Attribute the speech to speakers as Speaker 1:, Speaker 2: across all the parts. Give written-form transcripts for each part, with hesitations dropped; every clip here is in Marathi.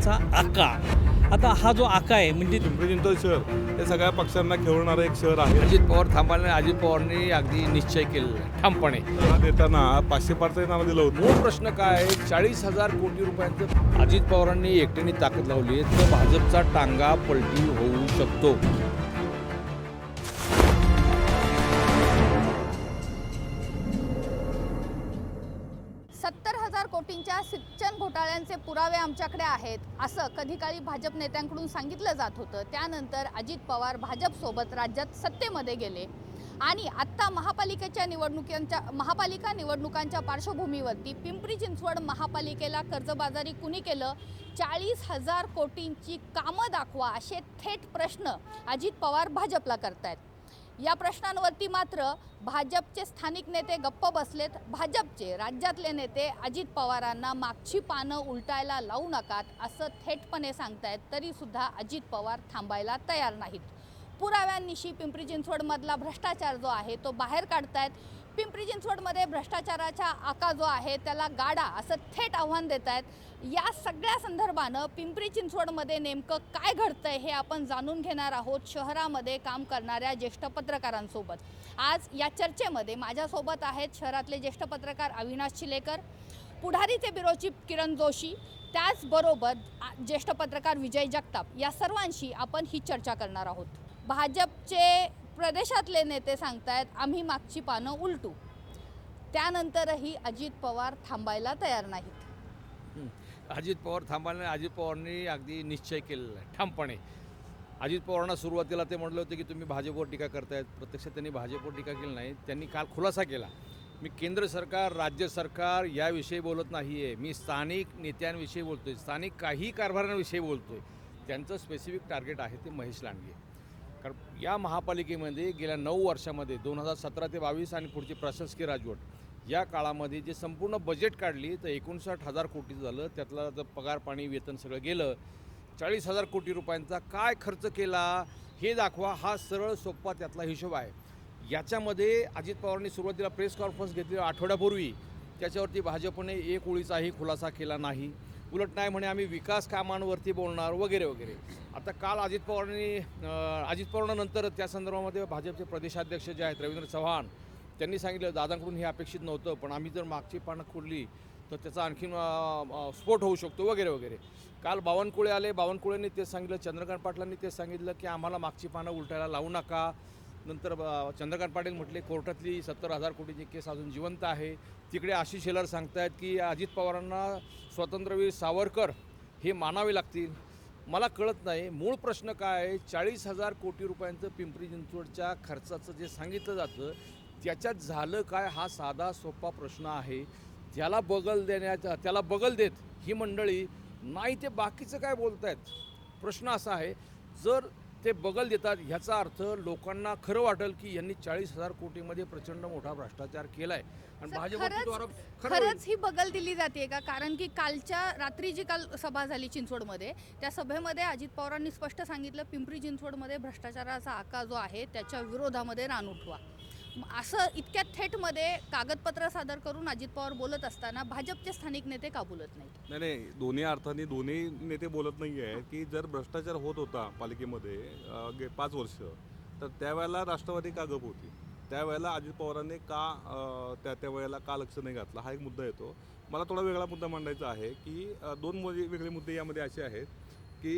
Speaker 1: भ्रष्टाचाराचा आका. आता हा जो आका आहे म्हणजे
Speaker 2: पिंपरी चिंचवड शहर हे सगळ्या पक्षांना खेळवणारं एक शहर आहे.
Speaker 3: अजित पवार थांबायला अजित पवारांनी अगदी निश्चय केलेला आहे ठामपणे.
Speaker 2: हा देताना 500 नाव दिलं होतं.
Speaker 3: मूळ प्रश्न काय आहे, 40,000 कोटी रुपयांचं अजित पवारांनी एकट्याने ताकद लावली आहे तर भाजपचा टांगा पलटी होऊ शकतो.
Speaker 4: 70,000 कोटींच्या सिंचन घोटाळ्यांचे पुरावे आमच्याकडे आहेत असं कधी काळी भाजप नेत्यांकडून सांगितलं जात होतं. त्यानंतर अजित पवार भाजपसोबत राज्यात सत्तेमध्ये गेले आणि आत्ता महापालिका निवडणुकांच्या पार्श्वभूमीवरती पिंपरी चिंचवड महापालिकेला कर्जबाजारी कुणी केलं, 40,000 कोटींची कामं दाखवा असे थेट प्रश्न अजित पवार भाजपला करतायत. या प्रश्नांवरती मात्र भाजपचे स्थानिक नेते गप्प बसलेत. भाजपचे राज्यातले नेते अजित पवारांना मागची पानं उलटायला लावू नकात असं थेटपणे सांगतायत, तरीसुद्धा अजित पवार थांबायला तयार नाहीत. पुराव्यांनिशी पिंपरी चिंचवडमधला भ्रष्टाचार जो आहे तो बाहेर काढतायत. पिंपरी चिंचवडमध्ये भ्रष्टाचाराचा आका जो आहे त्याला गाडा असं थेट आव्हान देत आहेत. या सगळ्या संदर्भानं पिंपरी चिंचवडमध्ये नेमकं काय घडतंय हे आपण जाणून घेणार आहोत शहरामध्ये काम करणाऱ्या ज्येष्ठ पत्रकारांसोबत. आज या चर्चेमध्ये माझ्यासोबत आहेत शहरातले ज्येष्ठ पत्रकार अविनाश चिलेकर, पुढारीचे ब्युरो चीफ किरण जोशी, त्याचबरोबर ज्येष्ठ पत्रकार विजय जगताप. या सर्वांशी आपण ही चर्चा करणार आहोत. भाजपचे प्रदेशातले नेते सांगतायत आम्ही मागची पानं उलटू, त्यानंतरही अजित पवार थांबायला तयार नाहीत.
Speaker 3: अजित पवार थांबायला अजित पवारांनी अगदी निश्चय केलेला आहे ठामपणे. अजित पवारांना सुरुवातीला ते म्हटलं होतं की तुम्ही भाजपवर टीका करतायत. प्रत्यक्षात त्यांनी भाजपवर टीका केली नाही. त्यांनी काल खुलासा केला, मी केंद्र सरकार राज्य सरकार याविषयी बोलत नाही आहे, मी स्थानिक नेत्यांविषयी बोलतो आहे, स्थानिक काही कारभारांविषयी बोलतो आहे. त्यांचं स्पेसिफिक टार्गेट आहे ते महेश लांडगे. कारण या महापालिकेमध्ये गेल्या 9 वर्षामध्ये 2017 ते 22 आणि पुढची प्रशासकीय राजवट या काळामध्ये जे संपूर्ण बजेट काढली तर 59,000 कोटी झालं. त्यातला जर पगार पाणी वेतन सगळं गेलं. 40,000 कोटी रुपयांचा काय खर्च केला हे दाखवा, हा सरळ सोपा त्यातला हिशोब आहे. याच्यामध्ये अजित पवारांनी सुरुवातीला प्रेस कॉन्फरन्स घेतली आठवड्यापूर्वी, त्याच्यावरती भाजपने एक ओळीचाही खुलासा केला नाही. उलट नाही म्हणे आम्ही विकास कामांवरती बोलणार वगैरे वगैरे. आता काल अजित पवारांनंतर त्या संदर्भामध्ये भाजपचे प्रदेशाध्यक्ष जे आहेत रवींद्र चव्हाण त्यांनी सांगितलं दादांकडून हे अपेक्षित नव्हतं, पण आम्ही जर मागची पानं खोडली तर त्याचा आणखीन स्फोट होऊ शकतो वगैरे वगैरे. काल बावनकुळे आले, बावनकुळेंनी तेच सांगितलं, चंद्रकांत पाटलांनी तेच सांगितलं की आम्हाला मागची पानं उलटायला लावू नका. नंतर चंद्रकांत पाटील म्हटले कोर्टातली 70,000 कोटीची केस अजून जिवंत आहे. तिकडे आशिष शेलार सांगतायत की अजित पवारांना स्वातंत्र्यवीर सावरकर हे मानावे लागतील. मला कळत नाही मूळ प्रश्न काय आहे. 40,000 कोटी रुपयांचं पिंपरी चिंचवडच्या खर्चाचं जे सांगितलं जातं त्याच्यात झालं काय, हा साधा सोपा प्रश्न आहे. त्याला बगल देत ही मंडळी नाही ते बाकीचं काय बोलत आहेत. प्रश्न असा आहे, जर ते बगल देतात ह्याचा अर्थ लोकांना खरं वाटेल की यांनी 40,000 कोटीमध्ये प्रचंड मोठा भ्रष्टाचार केलाय आणि भाजपवर
Speaker 4: खरंच ही बगल दिली जाते का? कारण की कालच्या रात्री जी काल सभा झाली चिंचवडमध्ये, त्या सभेमध्ये अजित पवारांनी स्पष्ट सांगितलं पिंपरी चिंचवडमध्ये भ्रष्टाचाराचा आका जो आहे त्याच्या विरोधामध्ये रान उठवा. असं इतक्या थेटमध्ये कागदपत्र सादर करून अजित पवार बोलत असताना भाजपचे स्थानिक नेते का बोलत नाहीत?
Speaker 2: नाही, दोन्ही अर्थाने दोन्ही नेते बोलत नाही आहे की जर भ्रष्टाचार होत होता पालिकेमध्ये 5 वर्ष तर त्यावेळेला राष्ट्रवादी का गप होती, त्यावेळेला अजित पवारांनी का त्या वेळेला का लक्ष नाही घातलं, हा एक मुद्दा येतो. मला थोडा वेगळा मुद्दा मांडायचा आहे की 2 वेगळे मुद्दे यामध्ये असे आहेत की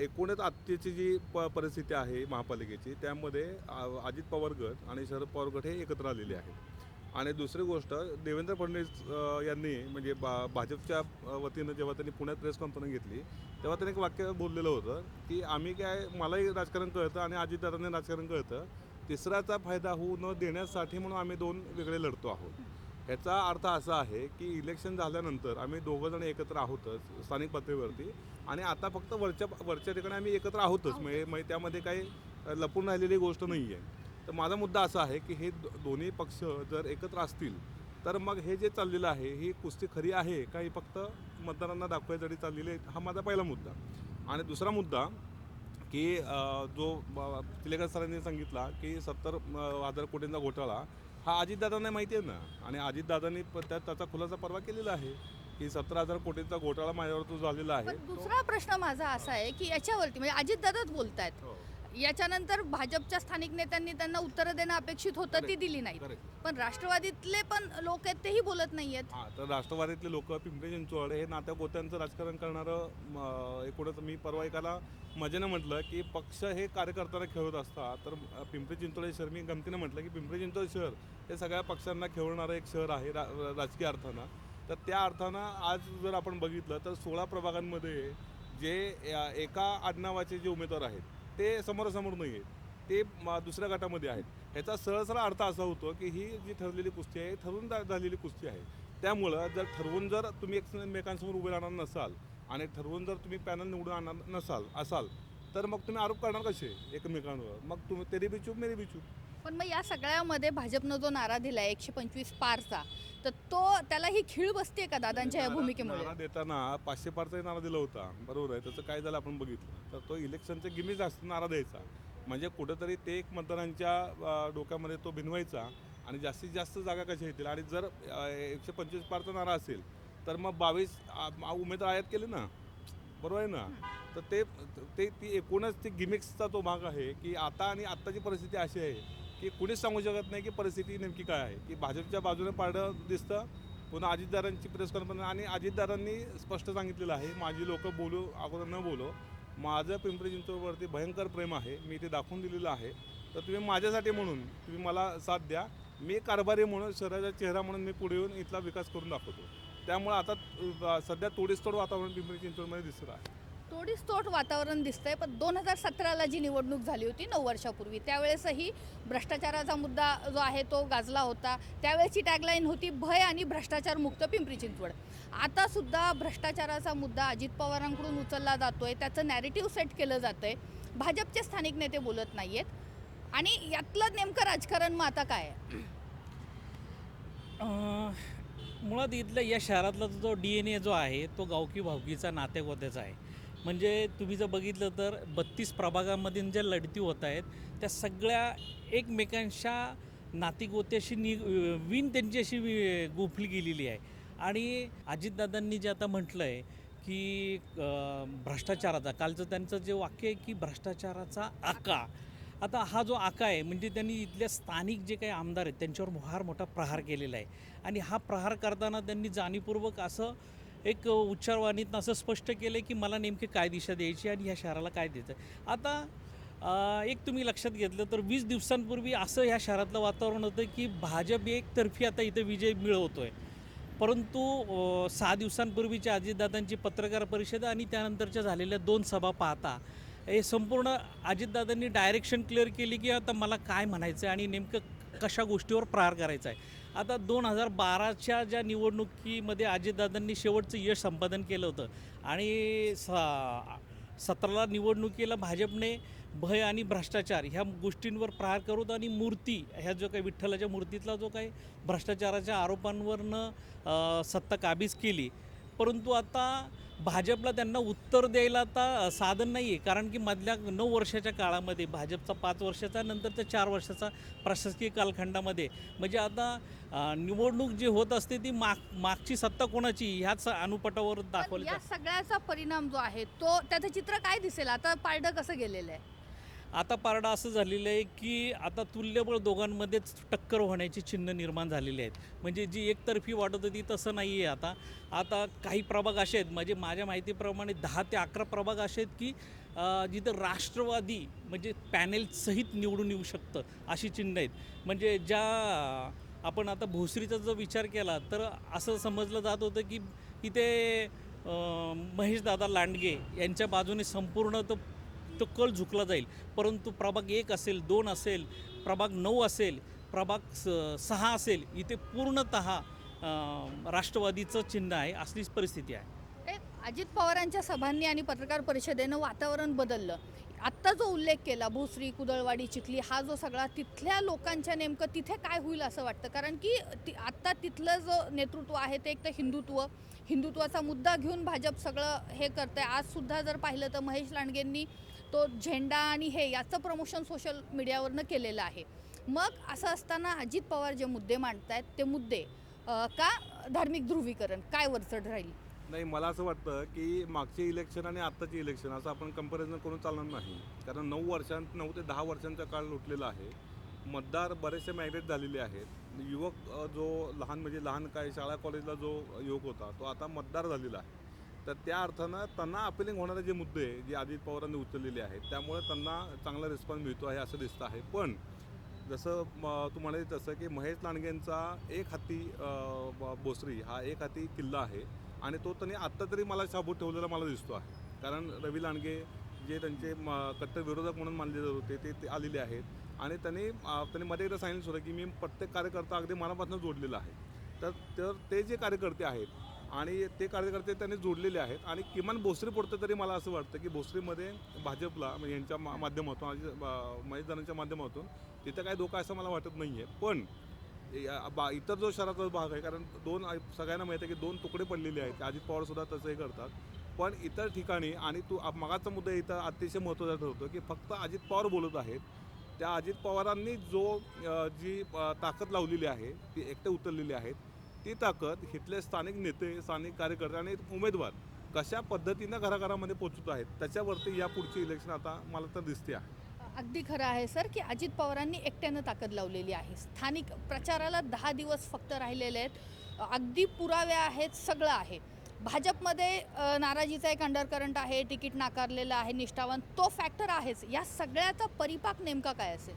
Speaker 2: एकूणच आत्ताची जी परिस्थिती आहे महापालिकेची त्यामध्ये अजित पवार गट आणि शरद पवार गट हे एकत्र आलेले आहेत. आणि दुसरी गोष्ट देवेंद्र फडणवीस यांनी म्हणजे भाजपच्या वतीनं जेव्हा त्यांनी पुण्यात प्रेस कॉन्फरन्स घेतली तेव्हा त्यांनी एक वाक्य बोललेलं होतं की आम्ही काय, मलाही राजकारण कळतं आणि अजितदादांनी राजकारण कळतं, तिसऱ्याचा फायदा होऊ न देण्यासाठी म्हणून आम्ही 2 वेगळे लढतो आहोत. ह्याचा अर्थ असा आहे की इलेक्शन झाल्यानंतर आम्ही 2 जण एकत्र आहोतच स्थानिक पातळीवरती आणि आता फक्त वरच्या ठिकाणी आम्ही एकत्र आहोतच. म्हणजे त्यामध्ये काही लपून राहिलेली गोष्ट नाही आहे. तर माझा मुद्दा असा आहे की हे दोन्ही पक्ष जर एकत्र असतील तर मग हे जे चाललेलं आहे ही कुस्ती खरी आहे का, ही फक्त मतदारांना दाखवायसाठी चाललेली आहे, हा माझा पहिला मुद्दा. आणि दुसरा मुद्दा की जो चिलेकर सरांनी सांगितला की 70,000 कोटींचा घोटाळा हा अजितदादांना माहिती आहे ना, आणि अजितदादांनी त्याचा खुलासा परवा केलेला आहे की 17,000 कोटींचा घोटाळा माझ्यावर तो झालेला आहे.
Speaker 4: पण दुसरा प्रश्न माझा असा आहे की याच्यावरती म्हणजे अजितदादाच बोलतायत,
Speaker 2: हो.
Speaker 4: याच्यानंतर भाजपच्या स्थानिक नेत्यांनी त्यांना उत्तरं देणं अपेक्षित होतं, ती दिली नाही.
Speaker 2: Correct.
Speaker 4: पण राष्ट्रवादीतले पण लोक आहेत तेही बोलत नाहीयेत.
Speaker 2: हां, तर राष्ट्रवादीतले लोक पिंपरी चिंचवड हे नात्या गोत्यांचं राजकारण करणारं एकूणच मी परवा एकाला मजेनं म्हटलं की पक्ष हे कार्यकर्त्यांना खेळत असतात, तर पिंपरी चिंचवड हे शहर मी गमतीनं म्हटलं की पिंपरी चिंचवड शहर हे सगळ्या पक्षांना खेळवणारं एक शहर आहे राजकीय अर्थानं. तर त्या अर्थानं आज जर आपण बघितलं तर 16 प्रभागांमध्ये जे एका आडनावाचे जे उमेदवार आहेत ते समोरासमोर नाही आहेत, ते दुसऱ्या गटामध्ये आहेत. ह्याचा सरळ अर्थ असा होतो की ही जी ठरलेली कुस्ती आहे ठरवून झालेली कुस्ती आहे. त्यामुळं जर ठरवून जर तुम्ही एकमेकांसमोर उभे राहणार नसाल आणि ठरवून जर तुम्ही पॅनल निवडून आणणार असाल तर मग तुम्ही आरोप करणार कसे एकमेकांवर? मग तुम्ही तेरी बी चूप मेरी बी चूप.
Speaker 4: पण मग या सगळ्यामध्ये भाजपनं जो नारा दिलाय 125 पारचा, तर त्याला ही खीळ बसते का दादांच्या या भूमिकेमुळे?
Speaker 2: नारा देताना 500 पारचा नारा दिला होता, बरोबर आहे. त्याचं काय झालं आपण बघितलं तर तो इलेक्शनचे गिमीज असतो नारा द्यायचा, म्हणजे कुठंतरी ते एक मतदारांच्या डोक्यामध्ये तो भिनवायचा आणि जास्तीत जास्त जागा कशा येतील. आणि जर 125 पारचा नारा असेल तर मग 22 उमेदवार आयात केले ना, बरोबर आहे ना. तर ती एकूणच ती गिमिक्सचा तो भाग आहे की आता आणि आत्ताची परिस्थिती अशी आहे की कुणीच सांगू शकत नाही की परिस्थिती नेमकी काय आहे. की भाजपच्या बाजूने पारडं दिसतं, पुन्हा अजितदादांची प्रेस कॉन्फरन्स आणि अजितदादांनी स्पष्ट सांगितलेलं आहे माझी लोक बोलू अगोदर न बोलो, माझं पिंपरी चिंचवडवरती भयंकर प्रेम आहे, मी ते दाखवून दिलेलं आहे. तर तुम्ही माझ्यासाठी म्हणून तुम्ही मला साथ द्या, मी कारभारी म्हणून शहराचा चेहरा म्हणून मी पुढे येऊन इथला विकास करून दाखवतो. त्यामुळे आता सध्या तोडीसतोड वातावरण पिंपरी चिंचवडमध्ये दिसत आहे.
Speaker 4: तोडीसतोड वातावरण दिसतंय. पण 2017ला जी निवडणूक झाली होती 9 वर्षापूर्वी, त्यावेळेसही भ्रष्टाचाराचा मुद्दा जो आहे तो गाजला होता. त्यावेळेची टॅगलाईन होती भय आणि भ्रष्टाचार मुक्त पिंपरी चिंचवड. आता सुद्धा भ्रष्टाचाराचा मुद्दा अजित पवारांकडून उचलला जातोय, त्याचं नॅरेटिव्ह सेट केलं जातंय. भाजपचे स्थानिक नेते बोलत नाहीयेत आणि यातलं नेमकं राजकारण मग आता काय आहे?
Speaker 1: मुळात इथल्या या शहरातला जो DNA जो आहे तो गावकी भावकीचा नातेगोत्याचा आहे. म्हणजे तुम्ही जर बघितलं तर 32 प्रभागांमधील ज्या लढती होत आहेत त्या सगळ्या एकमेकांच्या नातेगोत्याशी विण त्यांची अशी गोफली गेलेली आहे. आणि अजितदादांनी जे आता म्हटलं आहे की भ्रष्टाचाराचा, कालचं त्यांचं जे वाक्य आहे की भ्रष्टाचाराचा आका, आता हा जो आका आहे म्हणजे त्यांनी इथल्या स्थानिक जे काही आमदार आहेत त्यांच्यावर फार मोठा प्रहार केलेला आहे. आणि हा प्रहार करताना त्यांनी जाणीवपूर्वक असं एक उच्चारवाणीतनं असं स्पष्ट केलं की मला नेमकी काय दिशा द्यायची आणि ह्या शहराला काय द्यायचं. आता एक तुम्ही लक्षात घेतलं तर 20 दिवसांपूर्वी असं ह्या शहरातलं वातावरण होतं की भाजप एकतर्फी आता इथं विजय मिळवतो आहे. परंतु 6 दिवसांपूर्वीच्या अजितदादांची पत्रकार परिषद आणि त्यानंतरच्या झालेल्या 2 सभा पाहता हे संपूर्ण अजितदादांनी डायरेक्शन क्लिअर केली की आता मला काय म्हणायचं आहे आणि नेमकं कशा गोष्टीवर प्रहार करायचा आहे. आता 2012च्या ज्या निवडणुकीमध्ये अजितदादांनी शेवटचं यश संपादन केलं होतं आणि 17ला निवडणुकीला भाजपने भय आणि भ्रष्टाचार ह्या गोष्टींवर प्रहार करत आणि मूर्ती ह्या जो काही विठ्ठलाच्या मूर्तीतला जो काही भ्रष्टाचाराच्या आरोपांवरनं सत्ता काबीज केली. परंतु आता भाजपला त्यांना उत्तर द्यायला आता साधन नाही आहे, कारण की मधल्या 9 वर्षाच्या काळामध्ये भाजपचा 5 वर्षाचा नंतरचा 4 वर्षाचा प्रशासकीय कालखंडामध्ये म्हणजे आता निवडणूक जी होत असते ती मागची सत्ता कोणाची ह्याच अनुपटावर
Speaker 4: पण
Speaker 1: दाखवलं
Speaker 4: या सगळ्याचा परिणाम जो आहे तो त्याचं चित्र काय दिसेल? आता पारडं कसं गेलेलं आहे?
Speaker 1: आता पारडा असं झालेलं आहे की आता तुल्यबळ दोघांमध्येच टक्कर होण्याची चिन्ह निर्माण झालेली आहेत. म्हणजे जी एकतर्फी वाटत होती तसं नाही आहे. आता काही प्रभाग असे आहेत, म्हणजे माझ्या माहितीप्रमाणे 10 ते 11 प्रभाग असे आहेत की जिथं राष्ट्रवादी म्हणजे पॅनेलसहित निवडून येऊ शकतं अशी चिन्ह आहेत. म्हणजे ज्या आपण आता भोसरीचा जर विचार केला तर असं समजलं जात होतं की इथे महेशदादा लांडगे यांच्या बाजूने संपूर्ण तो कल झुकला जाईल. परंतु प्रभाग 1 असेल, 2 असेल, प्रभाग 9 असेल, प्रभाग 6 असेल, इथे पूर्णतः राष्ट्रवादीचं चिन्ह आहे, असलीच परिस्थिती आहे.
Speaker 4: अजित पवारांच्या सभांनी आणि पत्रकार परिषदेनं वातावरण बदललं. आत्ता जो उल्लेख केला भोसरी, कुदळवाडी, चिखली, हा जो सगळा तिथल्या लोकांच्या नेमकं तिथे काय होईल असं वाटतं? कारण की आत्ता तिथलं जो नेतृत्व आहे ते एक तर हिंदुत्वाचा मुद्दा घेऊन भाजप सगळं हे करतंय. आजसुद्धा जर पाहिलं तर महेश लांडगेंनी तो झेंडा आणि हे याचं प्रमोशन सोशल मीडियावरनं केलेलं आहे. मग असं असताना अजित पवार जे मुद्दे मांडतायत ते मुद्दे का धार्मिक ध्रुवीकरण काय वरचढ राहील?
Speaker 2: नाही, मला असं वाटतं की मागचे इलेक्शन आणि आत्ताचे इलेक्शन असं आपण कंपॅरिझन करून चालणार नाही. कारण 9 ते 10 वर्षांचा काळ लुटलेला आहे. मतदार बरेचसे मायग्रेट झालेले आहेत. युवक जो लहान काय शाळा कॉलेजला जो युवक होता तो आता मतदार झालेला आहे. तर त्या अर्थानं त्यांना अपिलिंग होणारे जे मुद्दे जे अजित पवारांनी उचललेले आहेत त्यामुळे त्यांना चांगला रिस्पॉन्स मिळतो आहे असं दिसतं आहे. पण जसं तू म्हणाले तसं की महेश लांडगेंचा एक हाती भोसरी हा एक हाती किल्ला आहे आणि तो त्यांनी आत्ता तरी मला शाबूत ठेवलेला मला दिसतो आहे. कारण रवी लांडगे जे त्यांचे कट्टर विरोधक म्हणून मानले जात होते ते आलेले आहेत आणि त्यांनी मध्ये एकदा सांगितलं होतं की मी प्रत्येक कार्यकर्ता अगदी मनापासून जोडलेला आहे. तर ते जे कार्यकर्ते आहेत आणि ते कार्यकर्ते त्यांनी जोडलेले आहेत आणि किमान भोसरीपुरतं तरी मला असं वाटतं की भोसरीमध्ये भाजपला म्हणजे यांच्या माध्यमातून महेशदारांच्या माध्यमातून तिथं काय धोका असं मला वाटत नाही आहे. पण इतर जो शहराचा भाग आहे कारण सगळ्यांना माहिती आहे की 2 तुकडे पडलेले आहेत. अजित पवारसुद्धा तसं हे करतात. पण इतर ठिकाणी आणि मागाचा मुद्दा इथं अतिशय महत्त्वाचा ठरतो की फक्त अजित पवार बोलत आहेत. त्या अजित पवारांनी जी ताकद लावलेली आहे ती एकटे उतरलेली आहेत. ती ताकद इथले स्थानिक नेते स्थानिक कार्यकर्ते आणि उमेदवार कशा पद्धतीनं घराघरामध्ये पोचत आहेत त्याच्यावरती या पुढची इलेक्शन आता मला तर दिसते आहे.
Speaker 4: अगदी खरं आहे सर की अजित पवारांनी एकट्यानं ताकद लावलेली आहे. स्थानिक प्रचाराला 10 दिवस फक्त राहिलेले आहेत. अगदी पुरावे आहेत, सगळं आहे. भाजपमध्ये नाराजीचा एक अंडरकरंट आहे, तिकीट नाकारलेलं आहे, निष्ठावान तो फॅक्टर आहेच. या सगळ्याचा परिपाक नेमका काय असेल?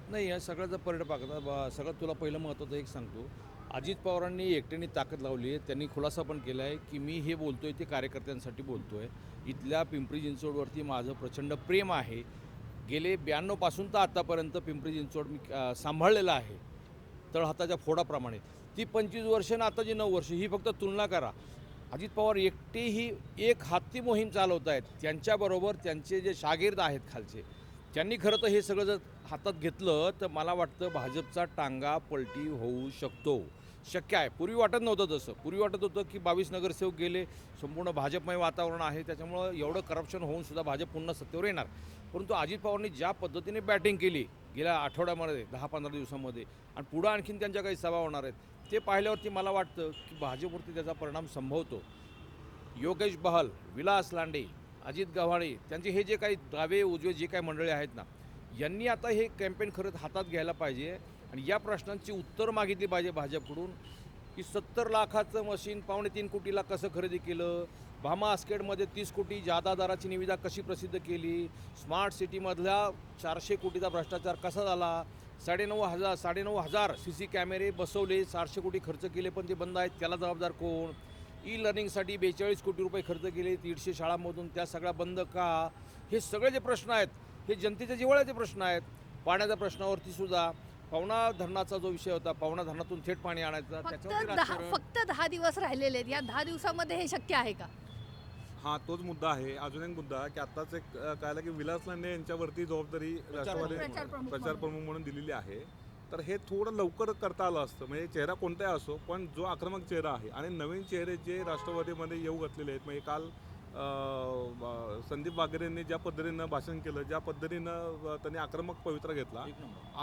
Speaker 3: नाही, या सगळ्याचा परिपाक सगळ्यात तुला पहिलं महत्त्वाचं एक सांगतो. अजित पवारांनी एकट्याने ताकद लावली आहे. त्यांनी खुलासा पण केला आहे की मी हे बोलतोय ते कार्यकर्त्यांसाठी बोलतोय. इथल्या पिंपरी चिंचवडवरती माझं प्रचंड प्रेम आहे. गेले 92 पासून तर आतापर्यंत पिंपरी चिंचवड मी सांभाळलेलं आहे तळहाताच्या फोडाप्रमाणे. ती 25 वर्ष आणि आता जी 9 वर्ष ही फक्त तुलना करा. अजित पवार एकटे ही एक हाती मोहीम चालवत आहेत. त्यांच्याबरोबर त्यांचे जे शागिर्द आहेत खालचे त्यांनी खरं तर हे सगळं जर हातात घेतलं तर मला वाटतं भाजपचा टांगा पलटी होऊ शकतो. शक्य आहे. पूर्वी वाटत नव्हतं तसं. पूर्वी वाटत होतं की 22 नगरसेवक गेले, संपूर्ण भाजपमय वातावरण आहे, त्याच्यामुळं एवढं करप्शन होऊन सुद्धा भाजप पुन्हा सत्तेवर येणार. परंतु अजित पवारांनी ज्या पद्धतीने बॅटिंग केली गेल्या आठवड्यामध्ये 10-15 दिवसामध्ये आणि पुढं आणखीन त्यांच्या काही सभा होणार आहेत ते पाहिल्यावरती मला वाटतं की भाजपवरती त्याचा परिणाम संभवतो. योगेश बहल, विलास लांडे, अजित गव्हाणे त्यांचे हे जे काही डावे उजवे जे काही मंडळी आहेत ना यांनी आता हे कॅम्पेन खरंच हातात घ्यायला पाहिजे आणि या प्रश्नांची उत्तर मागितली पाहिजे भाजपकडून की 70 लाखाचं मशीन 3.25 कोटीला कसं खरेदी केलं, भामा आस्केडमध्ये 30 कोटी जादा दराची निविदा कशी प्रसिद्ध केली, स्मार्ट सिटीमधल्या 400 कोटीचा भ्रष्टाचार कसा झाला, 9,500 CC कॅमेरे बसवले, 400 कोटी खर्च केले पण ते बंद आहेत, त्याला जबाबदार कोण, ई लर्निंगसाठी 42 कोटी रुपये खर्च केले 150 शाळांमधून, त्या सगळ्या बंद का. हे सगळे जे प्रश्न आहेत हे जनतेच्या जिव्हाळ्याचे प्रश्न आहेत. पाण्याच्या प्रश्नावरती सुद्धा पवना धरणाचा जो विषय होता, पवना धरणातून थेट पाणी आणायचं
Speaker 4: फक्त 10 दिवस राहिलेले आहेत. या 10 दिवसामध्ये हे शक्य आहे का?
Speaker 2: हा तोच मुद्दा आहे. अजून एक मुद्दा की आत्ताच एक कळलं की विलास लांडे यांच्यावरती जबाबदारी राष्ट्रवादी प्रचार प्रमुख म्हणून दिलेली आहे. तर हे थोडं लवकर करता आलं असतं. म्हणजे चेहरा कोणताही असो पण जो आक्रमक चेहरा आहे आणि नवीन चेहरे जे राष्ट्रवादीमध्ये येऊ घातलेले आहेत. म्हणजे काल संदीप वागेरेंनी ज्या पद्धतीनं भाषण केलं, ज्या पद्धतीनं त्यांनी आक्रमक पवित्रा घेतला,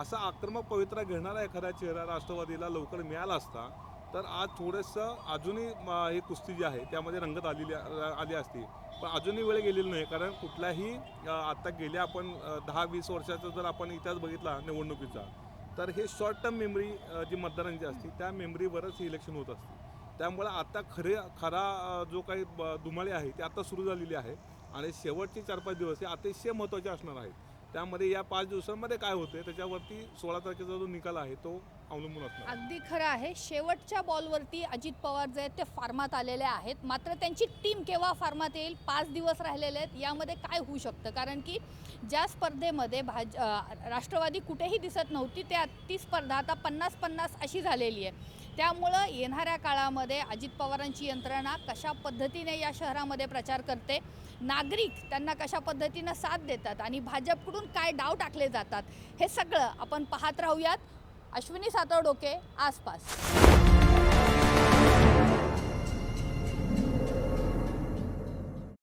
Speaker 2: असा आक्रमक पवित्रा घेणारा एखादा चेहरा राष्ट्रवादीला लवकर मिळाला असता तर आज थोडंसं अजूनही ही कुस्ती जी आहे त्यामध्ये रंगत आली असती. पण अजूनही वेळ गेलेली नाही. कारण कुठल्याही आत्ता गेल्या आपण 10-20 वर्षाचा जर आपण इतिहास बघितला निवडणुकीचा तर हे शॉर्ट टर्म मेमरी जी मतदारांची असते त्या मेमरीवरच ही इलेक्शन होत असते. त्यामुळे आता खरा जो काही धुमाळी आहे ती आता सुरू झालेली आहे आणि शेवटचे 4-5 दिवस हे अतिशय महत्त्वाचे असणार आहेत. त्यामध्ये या 5 दिवसांमध्ये काय होते त्याच्यावरती 16 तारखेचा जो निकाल आहे तो अवलंबून असणार.
Speaker 4: अगदी खरं आहे. शेवटच्या बॉलवरती अजित पवार जे आहेत ते फार्मात आलेले आहेत. मात्र त्यांची टीम केव्हा फार्मात येईल, 5 दिवस राहिलेले आहेत, यामध्ये काय होऊ शकतं. कारण की ज्या स्पर्धेमध्ये राष्ट्रवादी कुठेही दिसत नव्हती ती स्पर्धा आता 50-50 अशी झालेली आहे. त्यामुळं येणाऱ्या काळामध्ये अजित पवारांची यंत्रणा कशा पद्धतीने या शहरामध्ये प्रचार करते, नागरिक त्यांना कशा पद्धतीनं साथ देतात आणि भाजपकडून काय डाव टाकले जातात, हे सगळं आपण पाहत राहूयात. अश्विनी सातवडोके, आसपास.